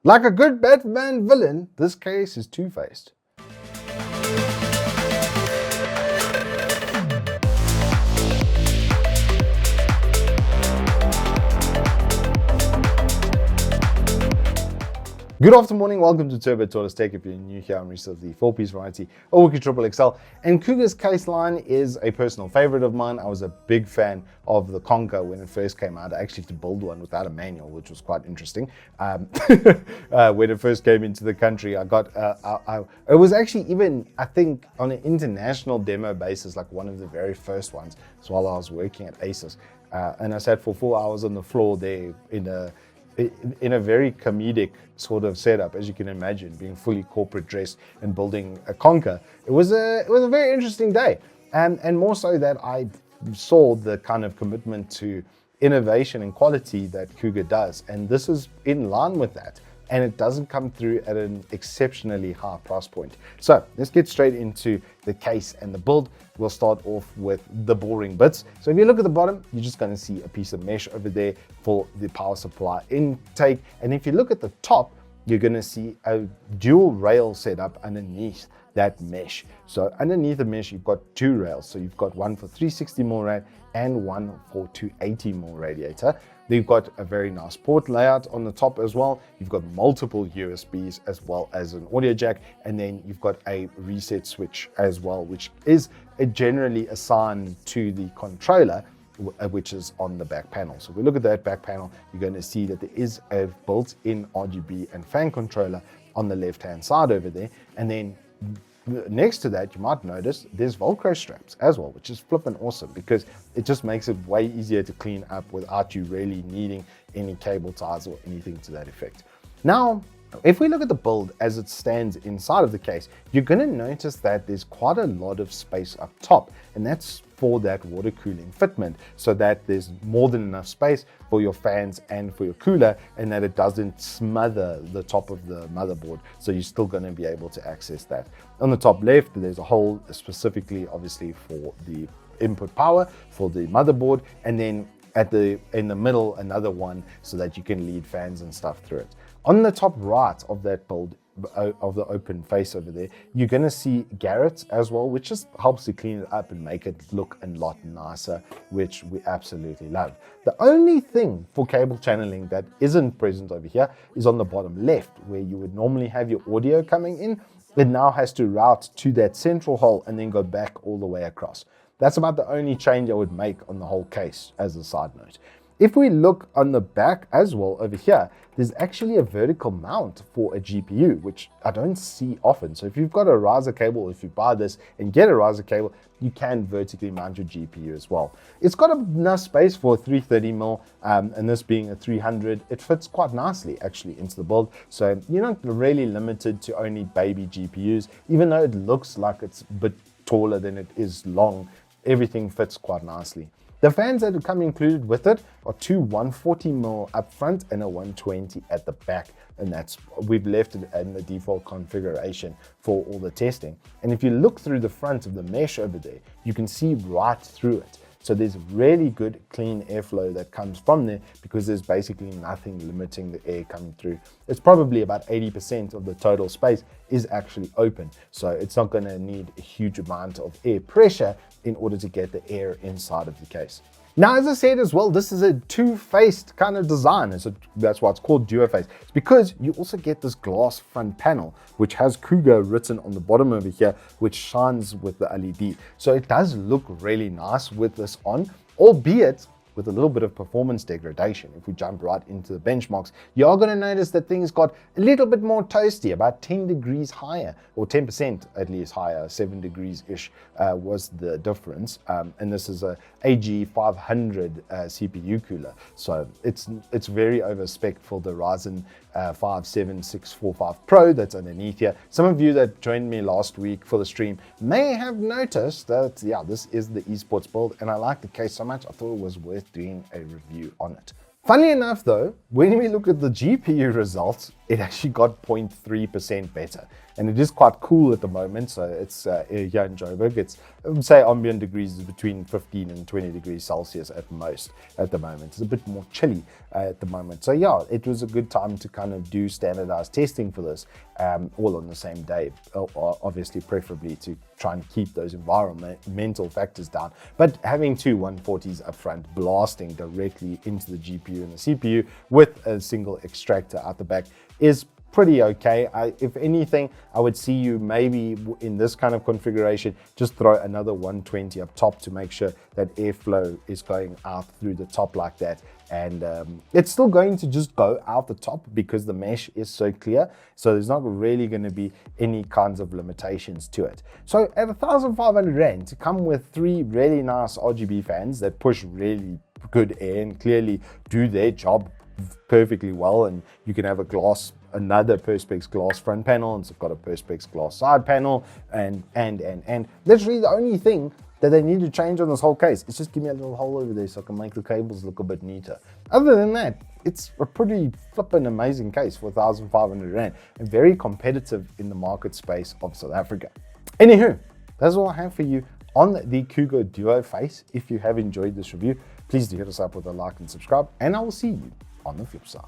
Like a good Batman villain, this case is two-faced. Good afternoon, welcome to Turbo Tortoise Tech. If you're new here, I'm Risa of the 4-piece variety, or Wooks Triple XL. And Cougar's case line is a personal favorite of mine. I was a big fan of the Conker when it first came out. I actually had to build one without a manual, which was quite interesting. When it first came into the country, I got, it was actually even, I think, on an international demo basis, like one of the very first ones, so while I was working at Asus. And I sat for 4 hours on the floor there in a very comedic sort of setup, as you can imagine, being fully corporate dressed and building a Conker. It was a very interesting day, and more so that I saw the kind of commitment to innovation and quality that Cougar does, and this is in line with that. And it doesn't come through at an exceptionally high price point. So let's get straight into the case and the build. We'll start off with the boring bits. So if you look at the bottom, you're just going to see a piece of mesh over there for the power supply intake. And if you look at the top, you're going to see a dual rail setup underneath that mesh. So underneath the mesh, you've got two rails. So you've got one for 360mm rad and one for 280mm radiator. You've got a very nice port layout on the top as well. You've got multiple USBs as well as an audio jack, and then you've got a reset switch as well, which is generally assigned to the controller, which is on the back panel. So if we look at that back panel, you're going to see that there is a built-in RGB and fan controller on the left-hand side over there, and then next to that, you might notice there's Velcro straps as well, which is flipping awesome because it just makes it way easier to clean up without you really needing any cable ties or anything to that effect. Now, if we look at the build as it stands inside of the case, you're going to notice that there's quite a lot of space up top, and that's for that water cooling fitment, so that there's more than enough space for your fans and for your cooler, and that it doesn't smother the top of the motherboard, so you're still going to be able to access that. On the top left, there's a hole specifically obviously for the input power for the motherboard, and then in the middle another one so that you can lead fans and stuff through it. On the top right of that build, of the open face over there, you're going to see Garrett as well, which just helps to clean it up and make it look a lot nicer, which we absolutely love. The only thing for cable channeling that isn't present over here is on the bottom left, where you would normally have your audio coming in. It now has to route to that central hole and then go back all the way across. That's about the only change I would make on the whole case as a side note. If we look on the back as well over here, there's actually a vertical mount for a GPU, which I don't see often. So if you've got a riser cable, if you buy this and get a riser cable, you can vertically mount your GPU as well. It's got enough space for a 330mm, and this being a 300, it fits quite nicely actually into the build. So you're not really limited to only baby GPUs, even though it looks like it's a bit taller than it is long. Everything fits quite nicely. The fans that come included with it are two 140mm up front and a 120 at the back, and we've left it in the default configuration for all the testing. And if you look through the front of the mesh over there, you can see right through it. So there's really good clean airflow that comes from there because there's basically nothing limiting the air coming through. It's probably about 80% of the total space is actually open. So it's not going to need a huge amount of air pressure in order to get the air inside of the case. Now, as I said as well, this is a two-faced kind of design. That's why it's called Duo Face. It's because you also get this glass front panel, which has Cougar written on the bottom over here, which shines with the LED. So it does look really nice with this on, albeit with a little bit of performance degradation. If we jump right into the benchmarks, you are going to notice that things got a little bit more toasty, about 10 degrees higher, or 10% at least higher, 7 degrees-ish was the difference. And this is a AG500 CPU cooler. So it's very over spec for the Ryzen 5 7645 Pro that's underneath here. Some of you that joined me last week for the stream may have noticed that, yeah, this is the esports build, and I like the case so much I thought it was worth doing a review on it. Funnily enough though, when we look at the GPU results, it actually got 0.3% better. And it is quite cool at the moment. So it's here in Joburg, it's, I would say ambient degrees is between 15 and 20 degrees Celsius at most at the moment. It's a bit more chilly at the moment. So yeah, it was a good time to kind of do standardized testing for this all on the same day, obviously preferably to try and keep those environmental factors down. But having two 140s up front blasting directly into the GPU and the CPU with a single extractor out the back is pretty okay. If anything, I would see you maybe in this kind of configuration, just throw another 120 up top to make sure that airflow is going out through the top like that. And it's still going to just go out the top because the mesh is so clear. So there's not really going to be any kinds of limitations to it. So at 1,500 Rand to come with three really nice RGB fans that push really good air and clearly do their job perfectly well, and you can have another Perspex glass front panel, and it's got a Perspex glass side panel, and literally the only thing that they need to change on this whole case is just give me a little hole over there so I can make the cables look a bit neater. Other than that, it's a pretty flippin' amazing case for 1,500 Rand and very competitive in the market space of South Africa. Anywho, that's all I have for you on the Cougar Duo Face. If you have enjoyed this review, please do hit us up with a like and subscribe, and I will see you on the flip side.